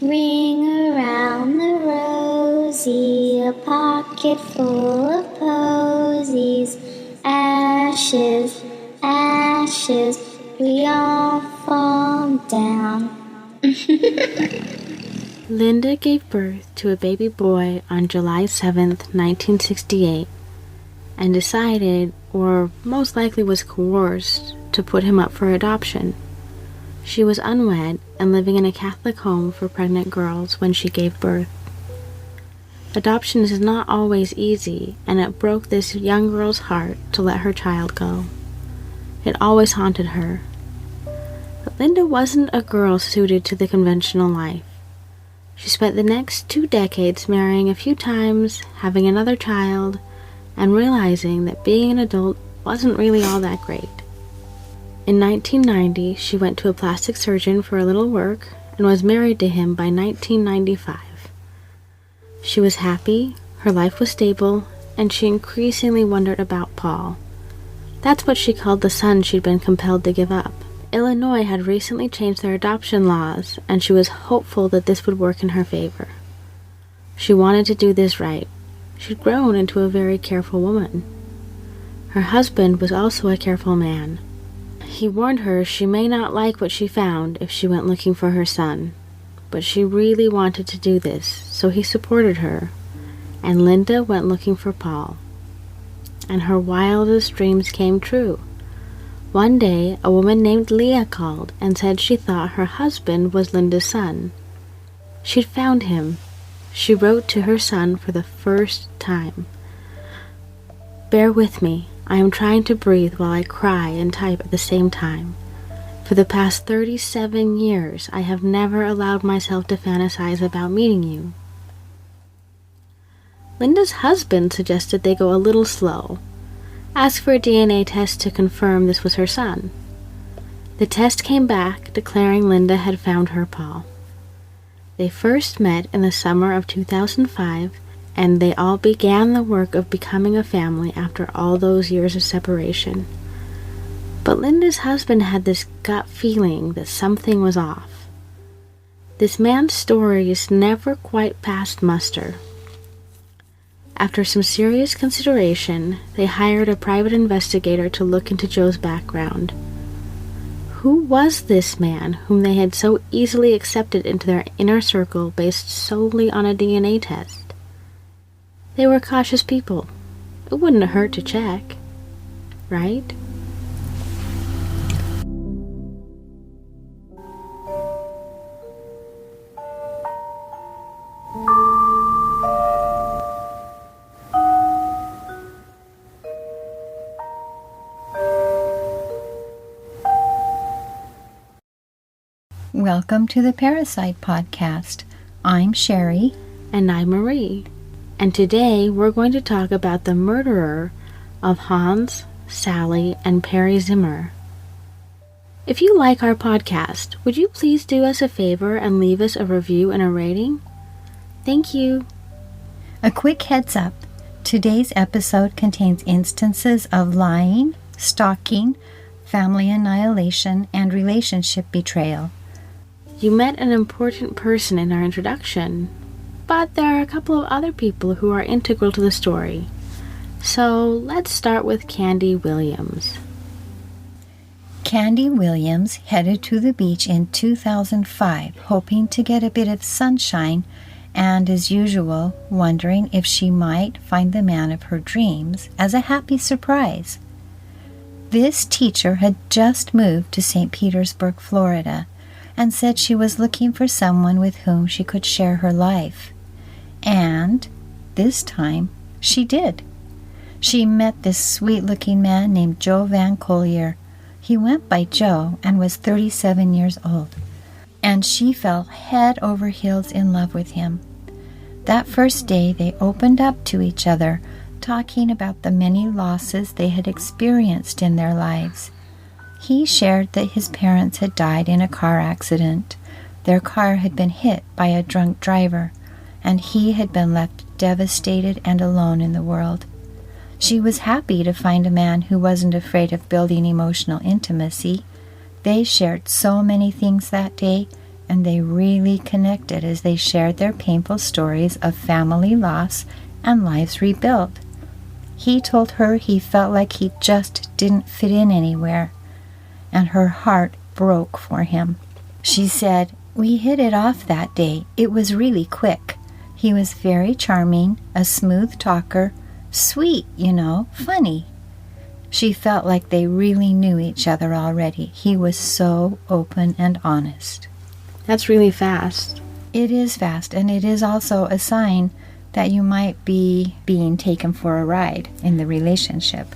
Ring around the rosy, a pocket full of posies. Ashes, ashes, we all fall down. Linda gave birth to a baby boy on July 7th, 1968, and decided, or most likely was coerced, to put him up for adoption. She was unwed and living in a Catholic home for pregnant girls when she gave birth. Adoption is not always easy, and it broke this young girl's heart to let her child go. It always haunted her. But Linda wasn't a girl suited to the conventional life. She spent the next 2 decades marrying a few times, having another child, and realizing that being an adult wasn't really all that great. In 1990, she went to a plastic surgeon for a little work and was married to him by 1995. She was happy, her life was stable, and she increasingly wondered about Paul. That's what she called the son she'd been compelled to give up. Illinois had recently changed their adoption laws, and she was hopeful that this would work in her favor. She wanted to do this right. She'd grown into a very careful woman. Her husband was also a careful man. He warned her she may not like what she found if she went looking for her son, but she really wanted to do this, so he supported her, and Linda went looking for Paul. And her wildest dreams came true. One day, a woman named Leah called and said she thought her husband was Linda's son. She'd found him. She wrote to her son for the first time. "Bear with me. I am trying to breathe while I cry and type at the same time. For the past 37 years, I have never allowed myself to fantasize about meeting you." Linda's husband suggested they go a little slow. Ask for a DNA test to confirm this was her son. The test came back, declaring Linda had found her Paul. They first met in the summer of 2005, and they all began the work of becoming a family after all those years of separation. But Linda's husband had this gut feeling that something was off. This man's stories never quite passed muster. After some serious consideration, they hired a private investigator to look into Joe's background. Who was this man whom they had so easily accepted into their inner circle based solely on a DNA test? They were cautious people. It wouldn't hurt to check, right? Welcome to the Parasite Podcast. I'm Sherry. And I'm Marie. And today we're going to talk about the murderer of Hans, Sally, and Peter Zimmer. If you like our podcast, would you please do us a favor and leave us a review and a rating? Thank you. A quick heads up. Today's episode contains instances of lying, stalking, family annihilation, and relationship betrayal. You met an important person in our introduction, but there are a couple of other people who are integral to the story. So let's start with Candy Williams. Candy Williams headed to the beach in 2005, hoping to get a bit of sunshine and, as usual, wondering if she might find the man of her dreams as a happy surprise. This teacher had just moved to St. Petersburg, Florida, and said she was looking for someone with whom she could share her life. And this time she did. She met this sweet-looking man named Jovan Collier. He went by Joe and was 37 years old, and she fell head over heels in love with him. That first day they opened up to each other, talking about the many losses they had experienced in their lives. He shared that his parents had died in a car accident. Their car had been hit by a drunk driver, and he had been left devastated and alone in the world. She was happy to find a man who wasn't afraid of building emotional intimacy. They shared so many things that day, and they really connected as they shared their painful stories of family loss and lives rebuilt. He told her he felt like he just didn't fit in anywhere, and her heart broke for him. She said, "We hit it off that day. It was really quick. He was very charming, a smooth talker, sweet, funny." She felt like they really knew each other already. He was so open and honest. That's really fast. It is fast, and it is also a sign that you might be being taken for a ride in the relationship.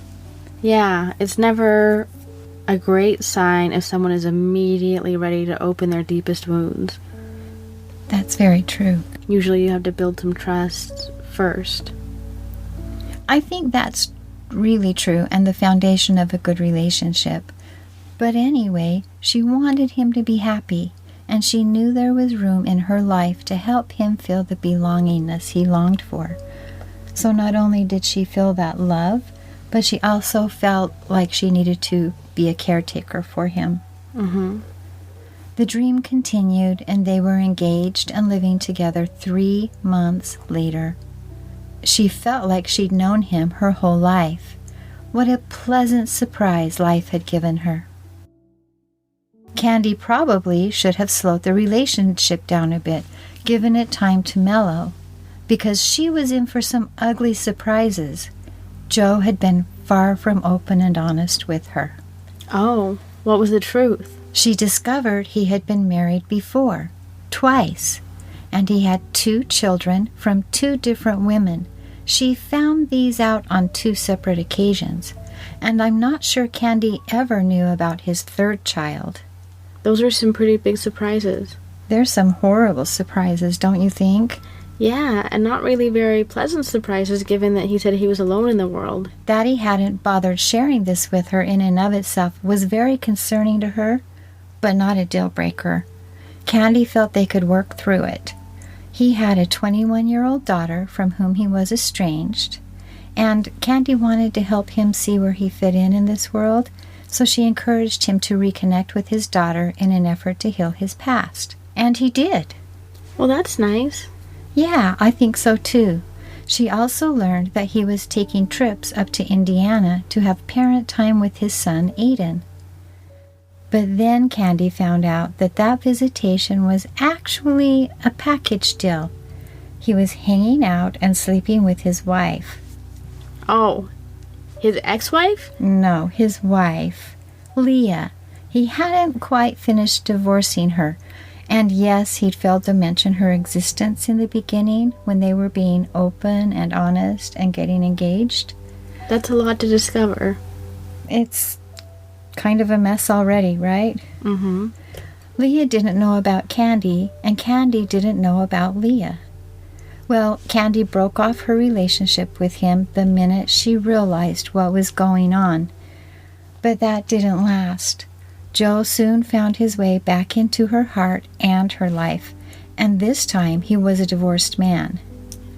Yeah, it's never a great sign if someone is immediately ready to open their deepest wounds. That's very true. Usually you have to build some trust first. I think that's really true and the foundation of a good relationship. But anyway, she wanted him to be happy, and she knew there was room in her life to help him feel the belongingness he longed for. So not only did she feel that love, but she also felt like she needed to be a caretaker for him. Mm-hmm. The dream continued, and they were engaged and living together 3 months later. She felt like she'd known him her whole life. What a pleasant surprise life had given her. Candy probably should have slowed the relationship down a bit, given it time to mellow, because she was in for some ugly surprises. Joe had been far from open and honest with her. Oh, what was the truth? She discovered he had been married before, twice, and he had 2 children from 2 different women. She found these out on 2 separate occasions, and I'm not sure Candy ever knew about his 3rd child. Those are some pretty big surprises. There's some horrible surprises, don't you think? Yeah, and not really very pleasant surprises given that he said he was alone in the world. That he hadn't bothered sharing this with her in and of itself was very concerning to her, but not a deal breaker. Candy felt they could work through it. He had a 21-year-old daughter from whom he was estranged, and Candy wanted to help him see where he fit in this world, so she encouraged him to reconnect with his daughter in an effort to heal his past. And he did. Well, that's nice. Yeah, I think so too. She also learned that he was taking trips up to Indiana to have parent time with his son, Aiden. But then Candy found out that visitation was actually a package deal. He was hanging out and sleeping with his wife. Oh, his ex-wife? No, his wife, Leah. He hadn't quite finished divorcing her. And yes, he'd failed to mention her existence in the beginning when they were being open and honest and getting engaged. That's a lot to discover. It's kind of a mess already, right? Mm-hmm. Leah didn't know about Candy, and Candy didn't know about Leah. Well, Candy broke off her relationship with him the minute she realized what was going on. But that didn't last. Joe soon found his way back into her heart and her life, and this time he was a divorced man.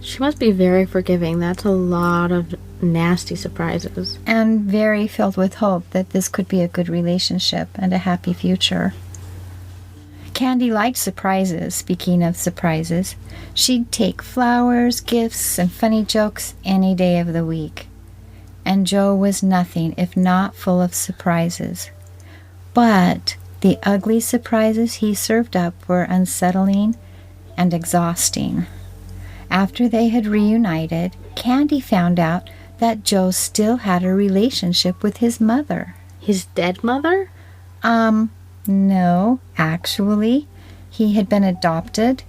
She must be very forgiving. That's a lot of nasty surprises. And very filled with hope that this could be a good relationship and a happy future. Candy liked surprises. Speaking of surprises, she'd take flowers, gifts, and funny jokes any day of the week. And Joe was nothing if not full of surprises. But the ugly surprises he served up were unsettling and exhausting. After they had reunited, Candy found out that Joe still had a relationship with his mother. His dead mother? No, actually. He had been adopted,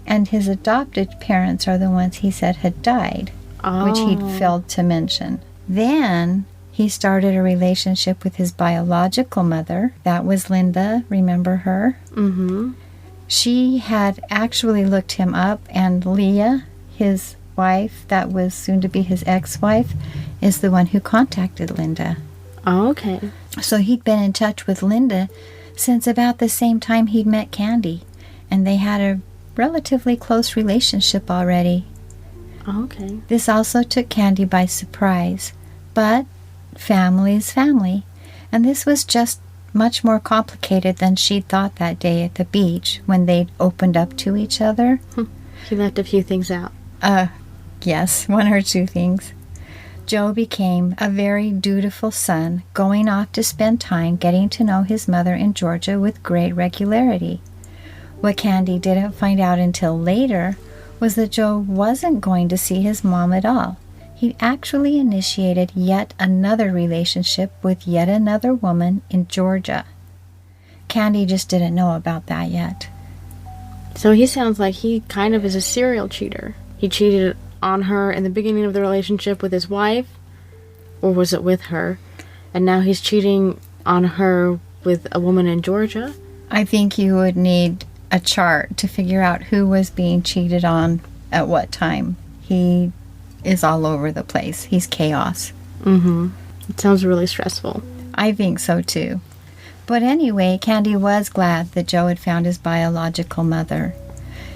and his adopted parents are the ones he said had died, which he'd failed to mention. Then he started a relationship with his biological mother. That was Linda, remember her? Mm-hmm. She had actually looked him up, and Leah, his wife, that was soon to be his ex-wife, is the one who contacted Linda. Oh, okay. So he'd been in touch with Linda since about the same time he'd met Candy, and they had a relatively close relationship already. Okay. This also took Candy by surprise, but family is family, and this was just much more complicated than she'd thought that day at the beach when they'd opened up to each other. He left a few things out. Yes, one or two things. Joe became a very dutiful son, going off to spend time getting to know his mother in Georgia with great regularity. What Candy didn't find out until later was that Joe wasn't going to see his mom at all. He actually initiated yet another relationship with yet another woman in Georgia. Candy just didn't know about that yet. So he sounds like he kind of is a serial cheater. He cheated on her in the beginning of the relationship with his wife, or was it with her? And now he's cheating on her with a woman in Georgia? I think you would need a chart to figure out who was being cheated on at what time. He is all over the place. He's chaos. It sounds really stressful. I think so too. But anyway, Candy was glad that Joe had found his biological mother.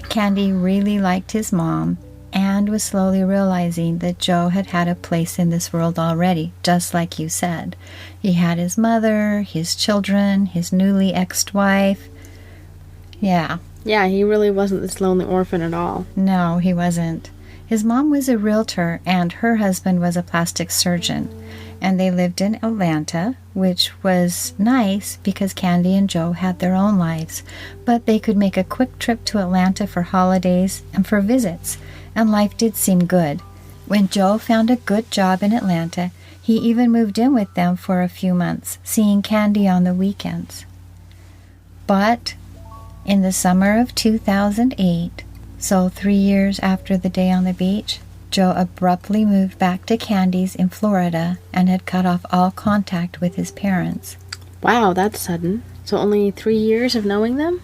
Candy really liked his mom and was slowly realizing that Joe had had a place in this world already, just like you said. He had his mother, his children, his newly ex-wife. Yeah, he really wasn't this lonely orphan at all. No, he wasn't. His mom was a realtor and her husband was a plastic surgeon. And they lived in Atlanta, which was nice because Candy and Joe had their own lives. But they could make a quick trip to Atlanta for holidays and for visits. And life did seem good. When Joe found a good job in Atlanta, he even moved in with them for a few months, seeing Candy on the weekends. But in the summer of 2008, so 3 years after the day on the beach, Joe abruptly moved back to Candy's in Florida and had cut off all contact with his parents. Wow, that's sudden. So only 3 years of knowing them?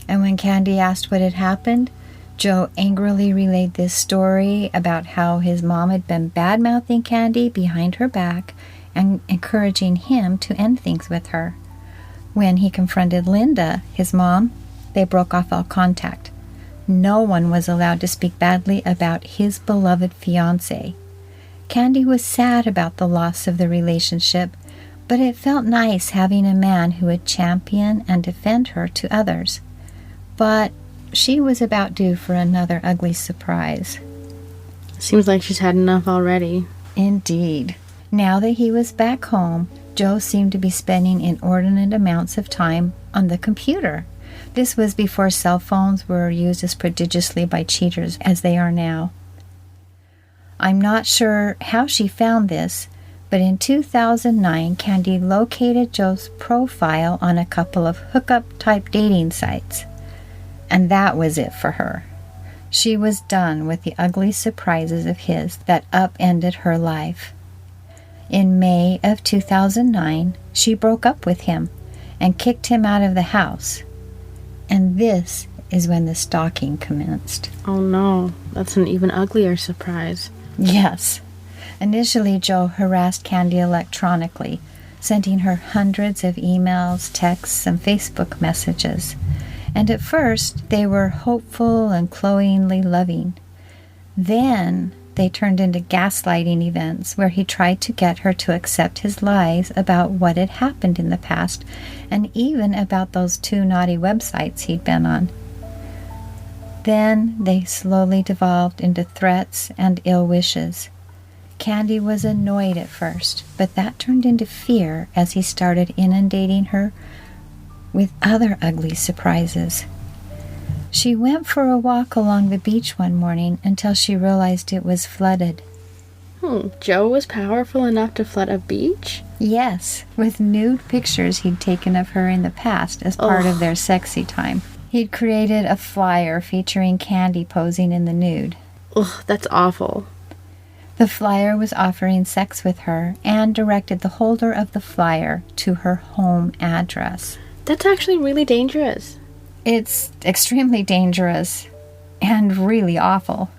And when Candy asked what had happened, Joe angrily relayed this story about how his mom had been bad-mouthing Candy behind her back and encouraging him to end things with her. When he confronted Linda, his mom, they broke off all contact. No one was allowed to speak badly about his beloved fiancé. Candy was sad about the loss of the relationship, but it felt nice having a man who would champion and defend her to others. But she was about due for another ugly surprise. Seems like she's had enough already. Indeed. Now that he was back home, Joe seemed to be spending inordinate amounts of time on the computer. This was before cell phones were used as prodigiously by cheaters as they are now. I'm not sure how she found this, but in 2009, Candy located Joe's profile on a couple of hookup-type dating sites. And that was it for her. She was done with the ugly surprises of his that upended her life. In May of 2009, she broke up with him and kicked him out of the house. And this is when the stalking commenced. Oh no, that's an even uglier surprise. Yes. Initially, Joe harassed Candy electronically, sending her hundreds of emails, texts, and Facebook messages. And at first, they were hopeful and cloyingly loving. Then they turned into gaslighting events where he tried to get her to accept his lies about what had happened in the past and even about those 2 naughty websites he'd been on. Then they slowly devolved into threats and ill wishes. Candy was annoyed at first, but that turned into fear as he started inundating her with other ugly surprises. She went for a walk along the beach one morning until she realized it was flooded. Joe was powerful enough to flood a beach? Yes, with nude pictures he'd taken of her in the past as part of their sexy time. He'd created a flyer featuring Candy posing in the nude. Ugh, that's awful. The flyer was offering sex with her and directed the holder of the flyer to her home address. That's actually really dangerous. It's extremely dangerous and really awful.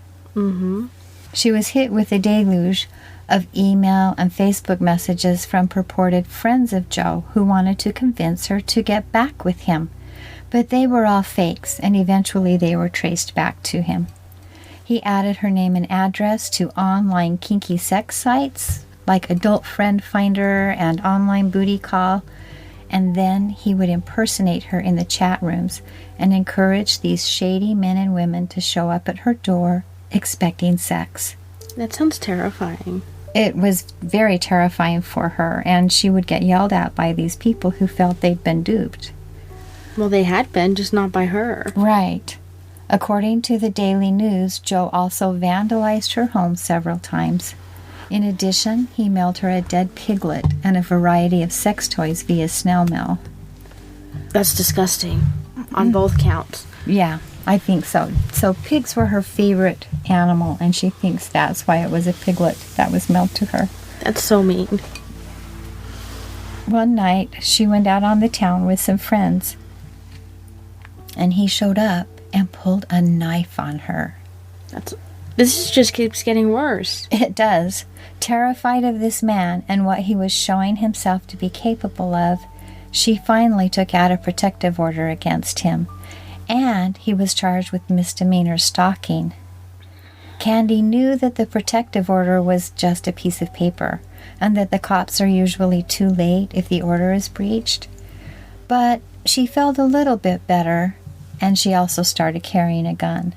She was hit with a deluge of email and Facebook messages from purported friends of Joe who wanted to convince her to get back with him. But they were all fakes, and eventually they were traced back to him. He added her name and address to online kinky sex sites, like adult friend finder and online booty call, and then he would impersonate her in the chat rooms and encourage these shady men and women to show up at her door expecting sex. That sounds terrifying. It was very terrifying for her, and she would get yelled at by these people who felt they'd been duped. Well, they had been, just not by her. Right. According to the Daily News, Joe also vandalized her home several times. In addition, he mailed her a dead piglet and a variety of sex toys via snail mail. That's disgusting. On both counts. Yeah, I think so. So pigs were her favorite animal, and she thinks that's why it was a piglet that was mailed to her. That's so mean. One night, she went out on the town with some friends, and he showed up and pulled a knife on her. This just keeps getting worse. It does. Terrified of this man and what he was showing himself to be capable of, she finally took out a protective order against him, and he was charged with misdemeanor stalking. Candy knew that the protective order was just a piece of paper, and that the cops are usually too late if the order is breached. But she felt a little bit better, and she also started carrying a gun.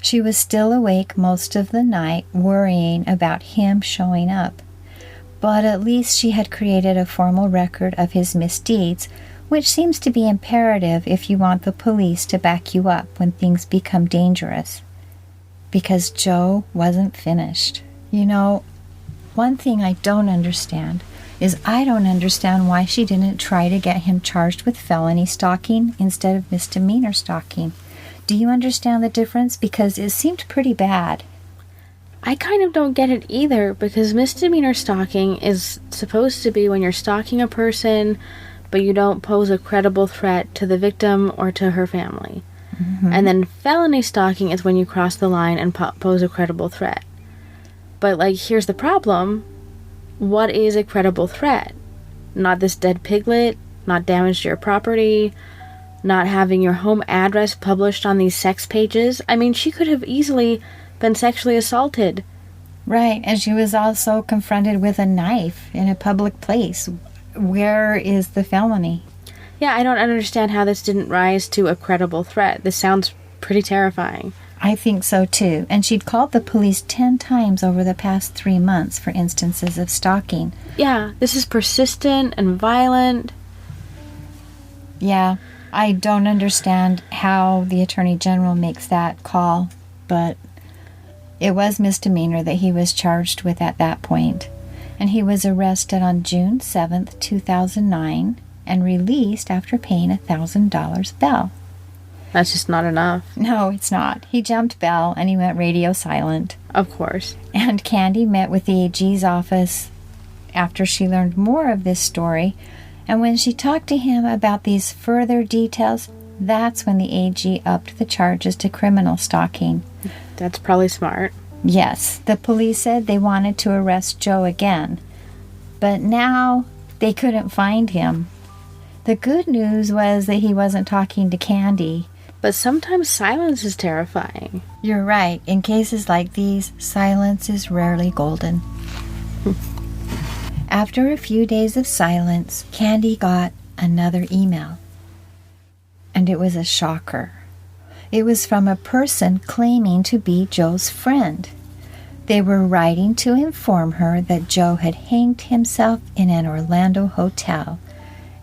She was still awake most of the night, worrying about him showing up. But at least she had created a formal record of his misdeeds, which seems to be imperative if you want the police to back you up when things become dangerous. Because Joe wasn't finished. You know, one thing I don't understand is I don't understand why she didn't try to get him charged with felony stalking instead of misdemeanor stalking. Do you understand the difference? Because it seemed pretty bad. I kind of don't get it either, because misdemeanor stalking is supposed to be when you're stalking a person, but you don't pose a credible threat to the victim or to her family. Mm-hmm. And then felony stalking is when you cross the line and pose a credible threat. But, like, here's the problem. What is a credible threat? Not this dead piglet, not damage to your property, not having your home address published on these sex pages. I mean, she could have easily been sexually assaulted. Right, and she was also confronted with a knife in a public place. Where is the felony? Yeah, I don't understand how this didn't rise to a credible threat. This sounds pretty terrifying. I think so too. And she'd called the police 10 times over the past 3 months for instances of stalking. Yeah, this is persistent and violent. Yeah, I don't understand how the Attorney General makes that call, but it was misdemeanor that he was charged with at that point. And he was arrested on June 7th, 2009, and released after paying $1,000 bail. That's just not enough. No, it's not. He jumped bail and he went radio silent. Of course. And Candy met with the AG's office after she learned more of this story. And when she talked to him about these further details, that's when the AG upped the charges to criminal stalking. That's probably smart. Yes, the police said they wanted to arrest Joe again. But now they couldn't find him. The good news was that he wasn't talking to Candy. But sometimes silence is terrifying. You're right. In cases like these, silence is rarely golden. After a few days of silence, Candy got another email. And it was a shocker. It was from a person claiming to be Joe's friend. They were writing to inform her that Joe had hanged himself in an Orlando hotel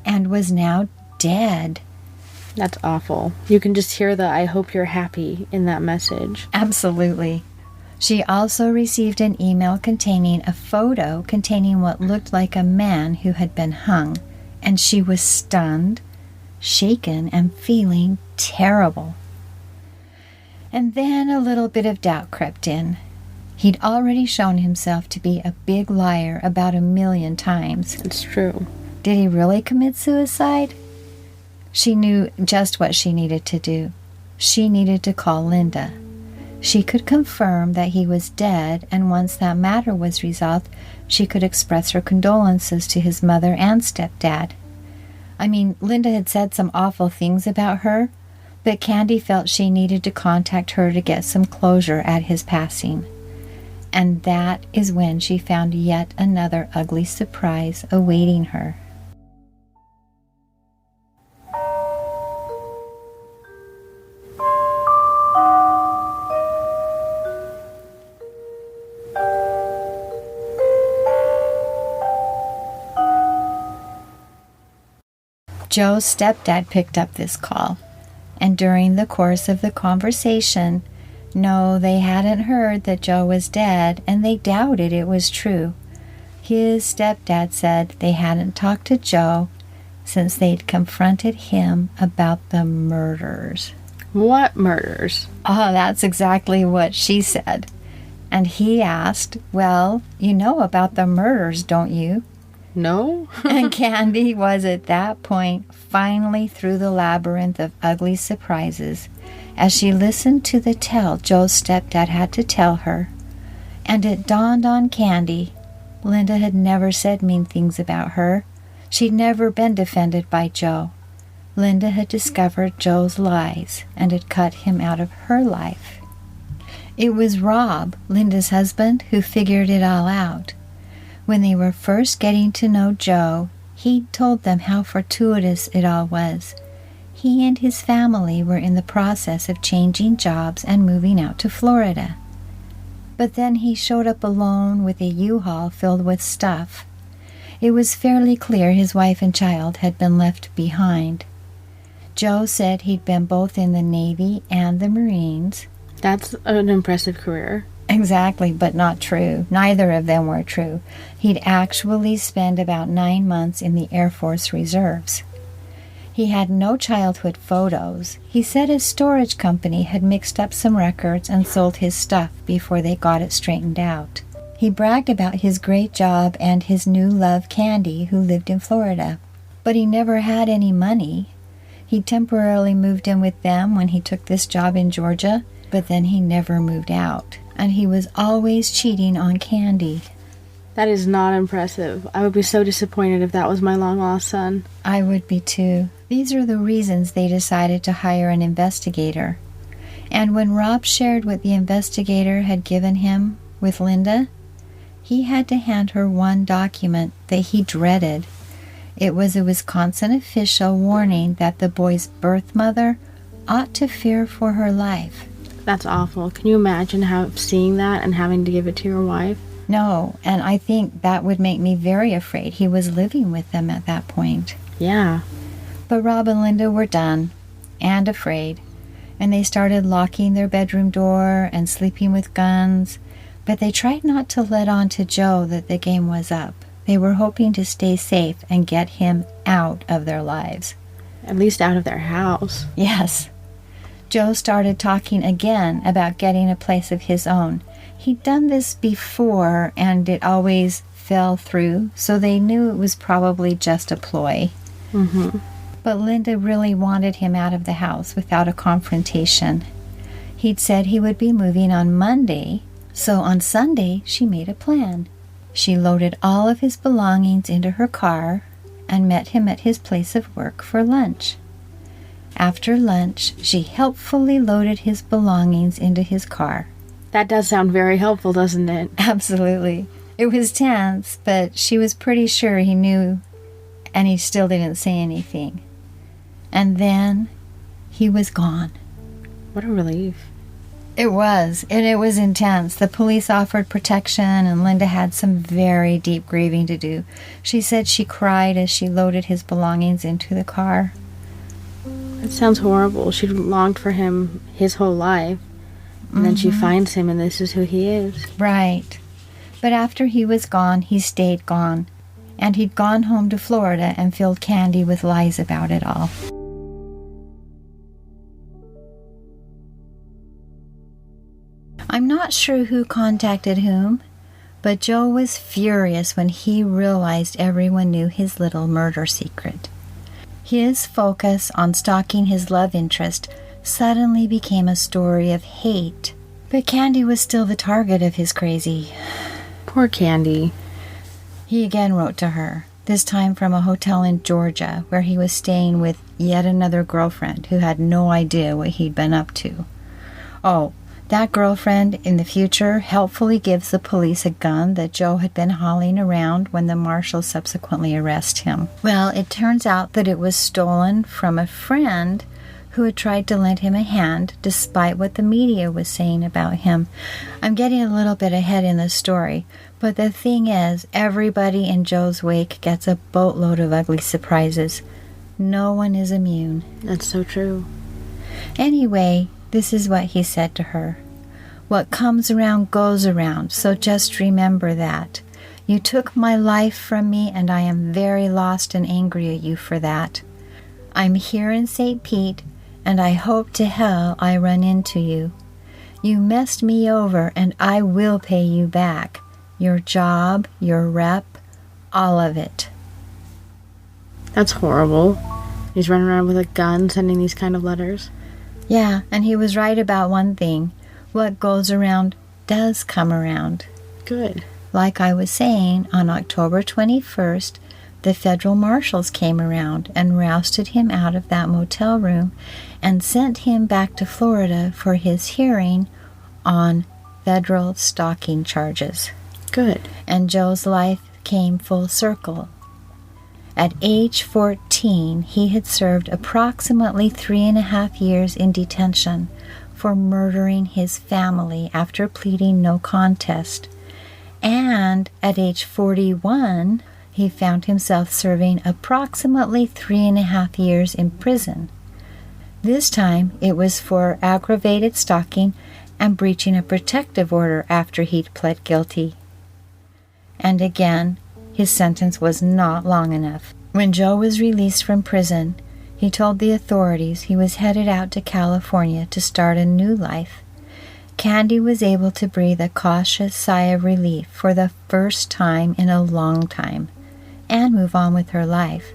and was now dead. That's awful. You can just hear the "I hope you're happy" in that message. Absolutely. She also received an email containing a photo containing what looked like a man who had been hung, and she was stunned, shaken, and feeling terrible. And then a little bit of doubt crept in. He'd already shown himself to be a big liar about 1,000,000 times. It's true. Did he really commit suicide? She knew just what she needed to do. She needed to call Linda. She could confirm that he was dead, and once that matter was resolved, she could express her condolences to his mother and stepdad. I mean, Linda had said some awful things about her, but Candy felt she needed to contact her to get some closure at his passing. And that is when she found yet another ugly surprise awaiting her. Joe's stepdad picked up this call, and during the course of the conversation, no, they hadn't heard that Joe was dead, and they doubted it was true. His stepdad said they hadn't talked to Joe since they'd confronted him about the murders. What murders? Oh, that's exactly what she said. And he asked, well, you know about the murders, don't you? No? And Candy was at that point finally through the labyrinth of ugly surprises as she listened to the tale Joe's stepdad had to tell her. And it dawned on Candy, Linda had never said mean things about her. She'd never been defended by Joe. Linda had discovered Joe's lies and had cut him out of her life. It was Rob, Linda's husband, who figured it all out. When they were first getting to know Joe, he'd told them how fortuitous it all was. He and his family were in the process of changing jobs and moving out to Florida. But then he showed up alone with a U-Haul filled with stuff. It was fairly clear his wife and child had been left behind. Joe said he'd been both in the Navy and the Marines. That's an impressive career. Exactly, but not true. Neither of them were true. He'd actually spent about 9 months in the Air Force Reserves. He had no childhood photos. He said his storage company had mixed up some records and sold his stuff before they got it straightened out. He bragged about his great job and his new love, Candy, who lived in Florida. But he never had any money. He temporarily moved in with them when he took this job in Georgia, but then he never moved out. And he was always cheating on Candy. That is not impressive. I would be so disappointed if that was my long-lost son. I would be too. These are the reasons they decided to hire an investigator. And when Rob shared what the investigator had given him with Linda, he had to hand her one document that he dreaded. It was a Wisconsin official warning that the boy's birth mother ought to fear for her life. That's awful. Can you imagine seeing that and having to give it to your wife? No, and I think that would make me very afraid. He was living with them at that point. Yeah. But Rob and Linda were done and afraid, and they started locking their bedroom door and sleeping with guns, but they tried not to let on to Joe that the game was up. They were hoping to stay safe and get him out of their lives. At least out of their house. Yes. Joe started talking again about getting a place of his own. He'd done this before, and it always fell through, so they knew it was probably just a ploy. Mm-hmm. But Linda really wanted him out of the house without a confrontation. He'd said he would be moving on Monday, so on Sunday she made a plan. She loaded all of his belongings into her car and met him at his place of work for lunch. After lunch, she helpfully loaded his belongings into his car. That does sound very helpful, doesn't it? Absolutely. It was tense, but she was pretty sure he knew, and he still didn't say anything. And then he was gone. What a relief. It was, and it was intense. The police offered protection, and Linda had some very deep grieving to do. She said she cried as she loaded his belongings into the car. It sounds horrible. She longed for him his whole life. And then she finds him, and this is who he is. Right. But after he was gone, he stayed gone. And he'd gone home to Florida and filled Candy with lies about it all. I'm not sure who contacted whom, but Joe was furious when he realized everyone knew his little murder secret. His focus on stalking his love interest suddenly became a story of hate. But Candy was still the target of his crazy. Poor Candy. He again wrote to her, this time from a hotel in Georgia, where he was staying with yet another girlfriend who had no idea what he'd been up to. Oh, That girlfriend in the future helpfully gives the police a gun that Joe had been hauling around when the marshals subsequently arrest him. Well, it turns out that it was stolen from a friend who had tried to lend him a hand despite what the media was saying about him. I'm getting a little bit ahead in the story, but the thing is, everybody in Joe's wake gets a boatload of ugly surprises. No one is immune. That's so true. Anyway, this is what he said to her. What comes around goes around, so just remember that. You took my life from me, and I am very lost and angry at you for that. I'm here in St. Pete, and I hope to hell I run into you. You messed me over, and I will pay you back. Your job, your rep, all of it. That's horrible. He's running around with a gun sending these kind of letters. Yeah, and he was right about one thing. What goes around does come around. Good. Like I was saying, on October 21st, the federal marshals came around and rousted him out of that motel room and sent him back to Florida for his hearing on federal stalking charges. Good. And Joe's life came full circle. At age 14, he had served approximately 3.5 years in detention for murdering his family after pleading no contest. And at age 41, he found himself serving approximately 3.5 years in prison. This time, it was for aggravated stalking and breaching a protective order after he'd pled guilty. And again, his sentence was not long enough. When Joe was released from prison, he told the authorities he was headed out to California to start a new life. Candy was able to breathe a cautious sigh of relief for the first time in a long time and move on with her life.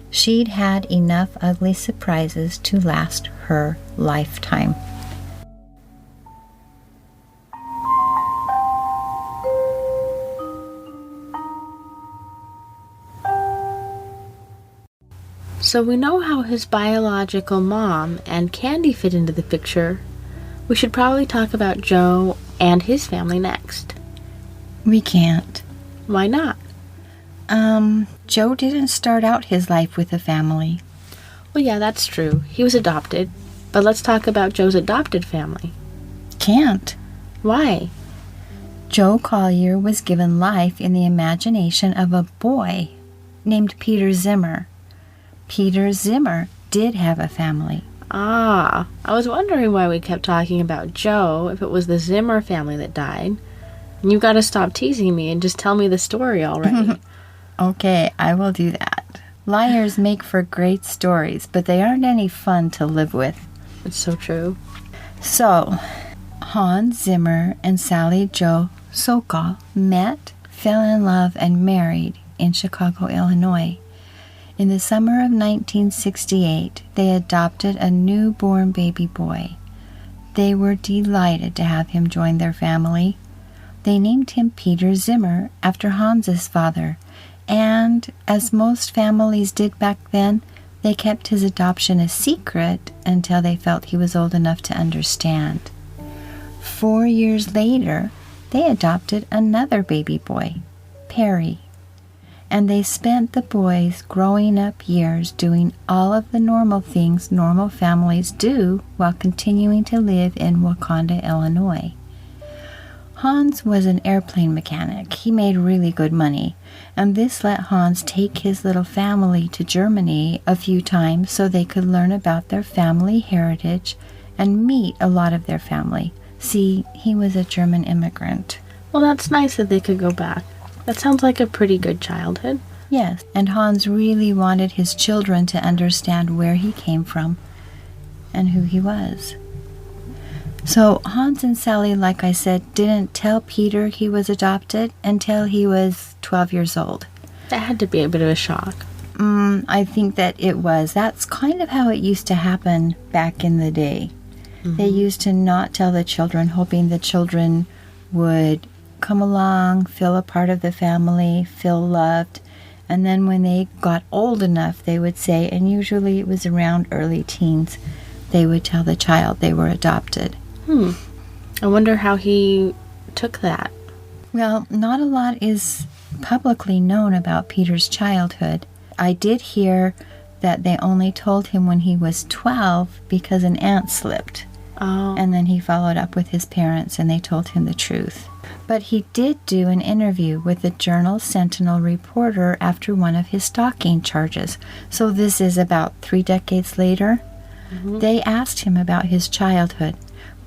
She'd had enough ugly surprises to last her lifetime. So we know how his biological mom and Candy fit into the picture. We should probably talk about Joe and his family next. We can't. Why not? Joe didn't start out his life with a family. Well, yeah, that's true. He was adopted. But let's talk about Joe's adopted family. Can't. Why? Joe Collier was given life in the imagination of a boy named Peter Zimmer. Peter Zimmer did have a family. Ah, I was wondering why we kept talking about Joe if it was the Zimmer family that died. You gotta stop teasing me and just tell me the story already. Okay, I will do that. Liars make for great stories, but they aren't any fun to live with. It's so true. So, Hans Zimmer and Sally Jo Sokol met, fell in love, and married in Chicago, Illinois. In the summer of 1968, they adopted a newborn baby boy. They were delighted to have him join their family. They named him Peter Zimmer after Hans's father, and as most families did back then, they kept his adoption a secret until they felt he was old enough to understand. 4 years later, they adopted another baby boy, Perry. And they spent the boy's growing up years doing all of the normal things normal families do while continuing to live in Wauconda, Illinois. Hans was an airplane mechanic. He made really good money, and this let Hans take his little family to Germany a few times so they could learn about their family heritage and meet a lot of their family. See, he was a German immigrant. Well, that's nice that they could go back. That sounds like a pretty good childhood. Yes, and Hans really wanted his children to understand where he came from and who he was. So Hans and Sally, like I said, didn't tell Peter he was adopted until he was 12 years old. That had to be a bit of a shock. I think that it was. That's kind of how it used to happen back in the day. Mm-hmm. They used to not tell the children, hoping the children would come along, feel a part of the family, feel loved, and then when they got old enough, they would say, and usually it was around early teens, they would tell the child they were adopted. I wonder how he took that. Well, not a lot is publicly known about Peter's childhood. I did hear that they only told him when he was 12 because an aunt slipped. Oh. And then he followed up with his parents and they told him the truth. But he did do an interview with the Journal Sentinel reporter after one of his stalking charges. So this is about 3 decades later. Mm-hmm. They asked him about his childhood.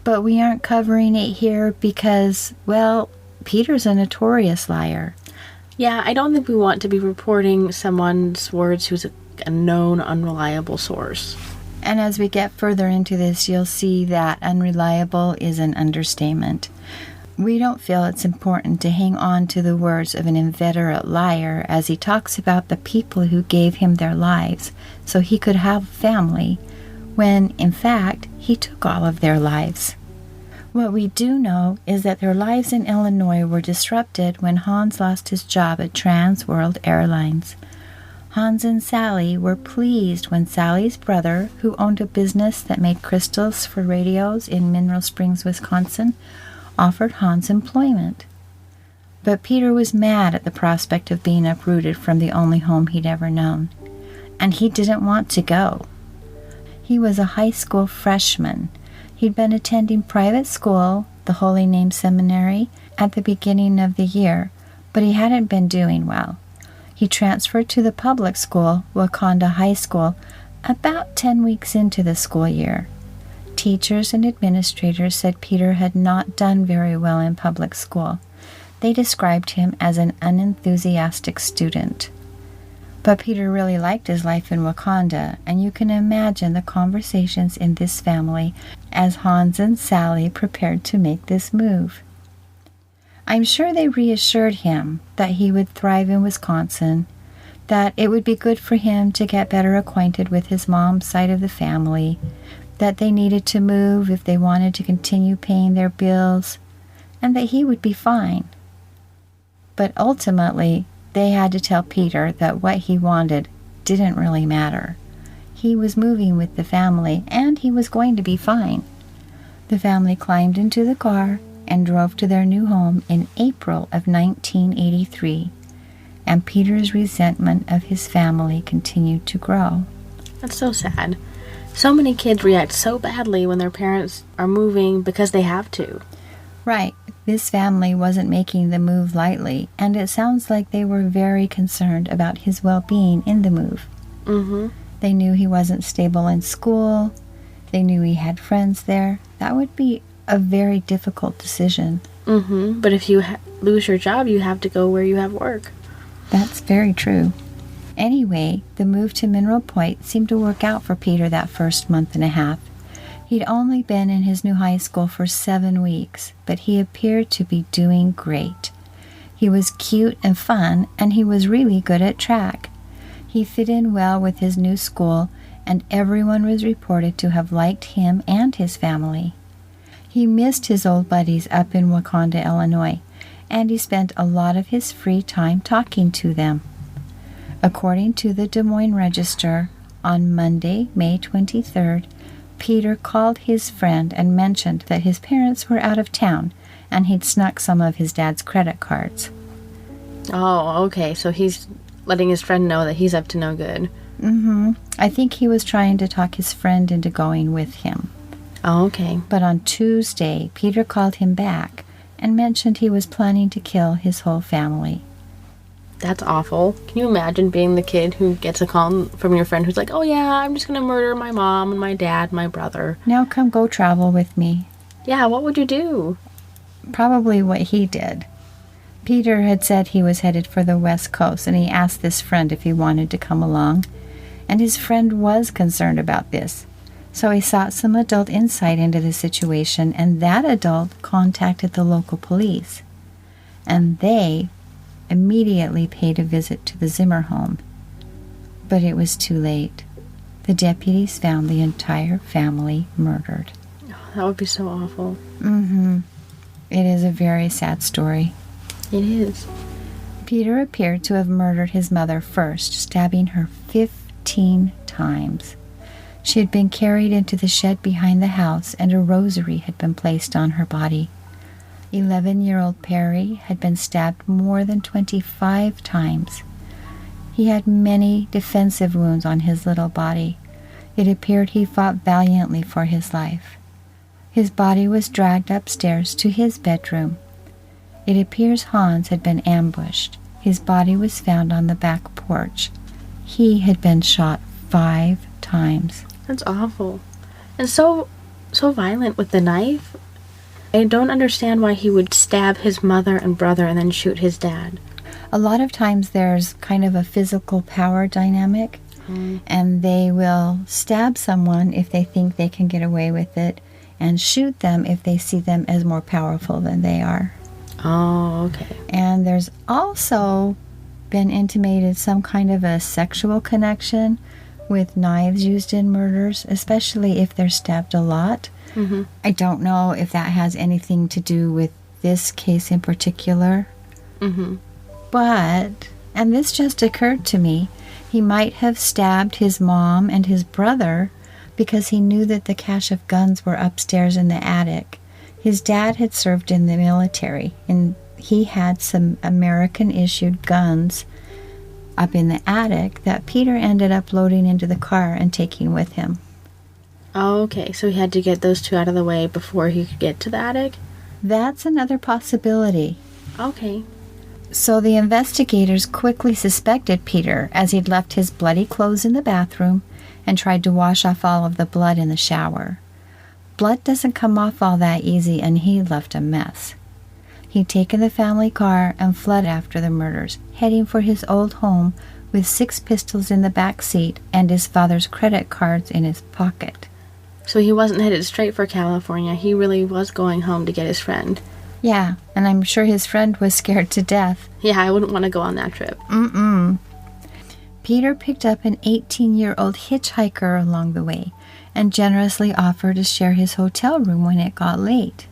But we aren't covering it here because, well, Peter's a notorious liar. Yeah, I don't think we want to be reporting someone's words who's a known unreliable source. And as we get further into this, you'll see that unreliable is an understatement. We don't feel it's important to hang on to the words of an inveterate liar as he talks about the people who gave him their lives so he could have a family, when, in fact, he took all of their lives. What we do know is that their lives in Illinois were disrupted when Hans lost his job at Trans World Airlines. Hans and Sally were pleased when Sally's brother, who owned a business that made crystals for radios in Mineral Springs, Wisconsin, offered Hans employment. But Peter was mad at the prospect of being uprooted from the only home he'd ever known, and he didn't want to go. He was a high school freshman. He'd been attending private school, the Holy Name Seminary, at the beginning of the year, but he hadn't been doing well. He transferred to the public school, Wakanda High School, about 10 weeks into the school year. Teachers and administrators said Peter had not done very well in public school. They described him as an unenthusiastic student. But Peter really liked his life in Wakanda, and you can imagine the conversations in this family as Hans and Sally prepared to make this move. I'm sure they reassured him that he would thrive in Wisconsin, that it would be good for him to get better acquainted with his mom's side of the family, that they needed to move if they wanted to continue paying their bills, and that he would be fine. But ultimately, they had to tell Peter that what he wanted didn't really matter. He was moving with the family, and he was going to be fine. The family climbed into the car and drove to their new home in April of 1983, and Peter's resentment of his family continued to grow. That's so sad. So many kids react so badly when their parents are moving because they have to. Right. This family wasn't making the move lightly, and it sounds like they were very concerned about his well-being in the move. Mm-hmm. They knew he wasn't stable in school. They knew he had friends there. That would be a very difficult decision. Mm-hmm. But if you lose your job, you have to go where you have work. That's very true. Anyway, the move to Mineral Point seemed to work out for Peter that first month and a half. He'd only been in his new high school for 7 weeks, but he appeared to be doing great. He was cute and fun, and he was really good at track. He fit in well with his new school, and everyone was reported to have liked him and his family. He missed his old buddies up in Wakanda, Illinois, and he spent a lot of his free time talking to them. According to the Des Moines Register, on Monday, May 23rd, Peter called his friend and mentioned that his parents were out of town and he'd snuck some of his dad's credit cards. Oh, okay. So he's letting his friend know that he's up to no good. Mm-hmm. I think he was trying to talk his friend into going with him. Oh, okay. But on Tuesday, Peter called him back and mentioned he was planning to kill his whole family. That's awful. Can you imagine being the kid who gets a call from your friend who's like, oh yeah, I'm just going to murder my mom and my dad and my brother. Now come go travel with me. Yeah, what would you do? Probably what he did. Peter had said he was headed for the West Coast, and he asked this friend if he wanted to come along. And his friend was concerned about this. So he sought some adult insight into the situation, and that adult contacted the local police. And they immediately paid a visit to the Zimmer home. But it was too late. The deputies found the entire family murdered. Oh, that would be so awful. Mm-hmm. It is a very sad story. It is. Peter appeared to have murdered his mother first, stabbing her 15 times. She had been carried into the shed behind the house, and a rosary had been placed on her body. 11-year-old Perry had been stabbed more than 25 times. He had many defensive wounds on his little body. It appeared he fought valiantly for his life. His body was dragged upstairs to his bedroom. It appears Hans had been ambushed. His body was found on the back porch. He had been shot 5 times. That's awful. And so violent with the knife. I don't understand why he would stab his mother and brother and then shoot his dad. A lot of times there's kind of a physical power dynamic, and they will stab someone if they think they can get away with it, and shoot them if they see them as more powerful than they are. Oh, okay. And there's also been intimated some kind of a sexual connection with knives used in murders, especially if they're stabbed a lot. Mm-hmm. I don't know if that has anything to do with this case in particular. Mm-hmm. But, and this just occurred to me, he might have stabbed his mom and his brother because he knew that the cache of guns were upstairs in the attic. His dad had served in the military, and he had some American-issued guns up in the attic that Peter ended up loading into the car and taking with him. Oh, okay. So he had to get those two out of the way before he could get to the attic? That's another possibility. Okay. So the investigators quickly suspected Peter, as he'd left his bloody clothes in the bathroom and tried to wash off all of the blood in the shower. Blood doesn't come off all that easy, and he left a mess. He'd taken the family car and fled after the murders, heading for his old home with 6 pistols in the back seat and his father's credit cards in his pocket. So he wasn't headed straight for California. He really was going home to get his friend. Yeah, and I'm sure his friend was scared to death. Yeah, I wouldn't want to go on that trip. Peter picked up an 18-year-old hitchhiker along the way and generously offered to share his hotel room when it got late.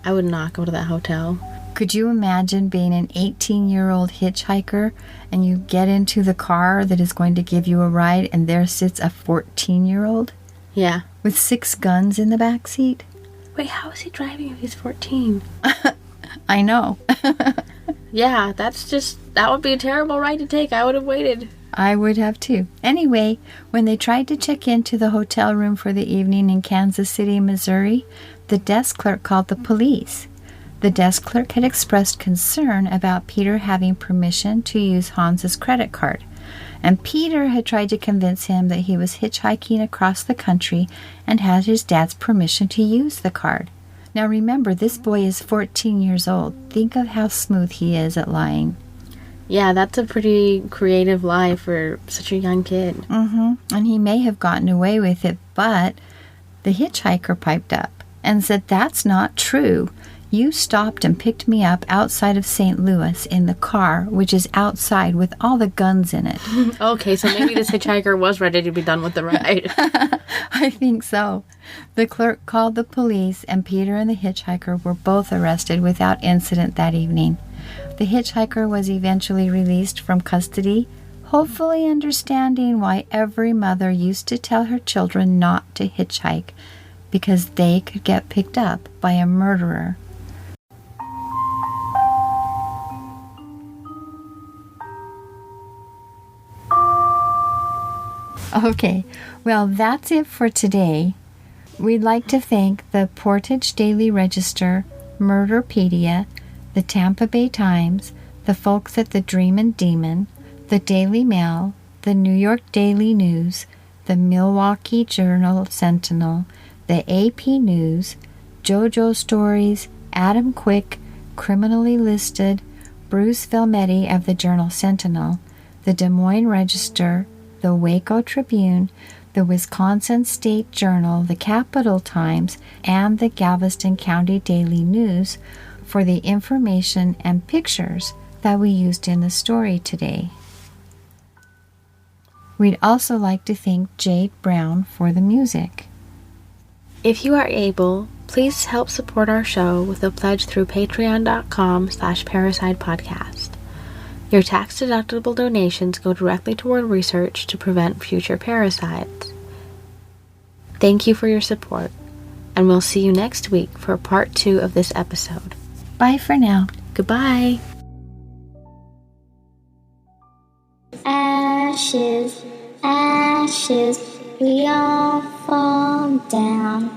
I would not go to that hotel. Could you imagine being an 18-year-old hitchhiker and you get into the car that is going to give you a ride and there sits a 14-year-old? Yeah. With 6 guns in the back seat? Wait, how is he driving if he's 14? I know. Yeah, that would be a terrible ride to take. I would have waited. I would have too. Anyway, when they tried to check into the hotel room for the evening in Kansas City, Missouri, the desk clerk called the police. The desk clerk had expressed concern about Peter having permission to use Hans's credit card, and Peter had tried to convince him that he was hitchhiking across the country and had his dad's permission to use the card. Now remember, this boy is 14 years old. Think of how smooth he is at lying. Yeah, that's a pretty creative lie for such a young kid. And he may have gotten away with it, but the hitchhiker piped up and said, "That's not true. You stopped and picked me up outside of St. Louis in the car, which is outside with all the guns in it." Okay, so maybe this hitchhiker was ready to be done with the ride. I think so. The clerk called the police, and Peter and the hitchhiker were both arrested without incident that evening. The hitchhiker was eventually released from custody, hopefully understanding why every mother used to tell her children not to hitchhike, because they could get picked up by a murderer. Okay, well, that's it for today. We'd like to thank the Portage Daily Register, Murderpedia, the Tampa Bay Times, the folks at the Dream and Demon, the Daily Mail, the New York Daily News, the Milwaukee Journal Sentinel, the AP News, JoJo Stories, Adam Quick, Criminally Listed, Bruce Velmetti of the Journal Sentinel, the Des Moines Register, the Waco Tribune, the Wisconsin State Journal, the Capital Times, and the Galveston County Daily News for the information and pictures that we used in the story today. We'd also like to thank Jade Brown for the music. If you are able, please help support our show with a pledge through patreon.com/parricidepodcast. Your tax-deductible donations go directly toward research to prevent future parricides. Thank you for your support, and we'll see you next week for part 2 of this episode. Bye for now. Goodbye. Ashes, ashes, we all fall down.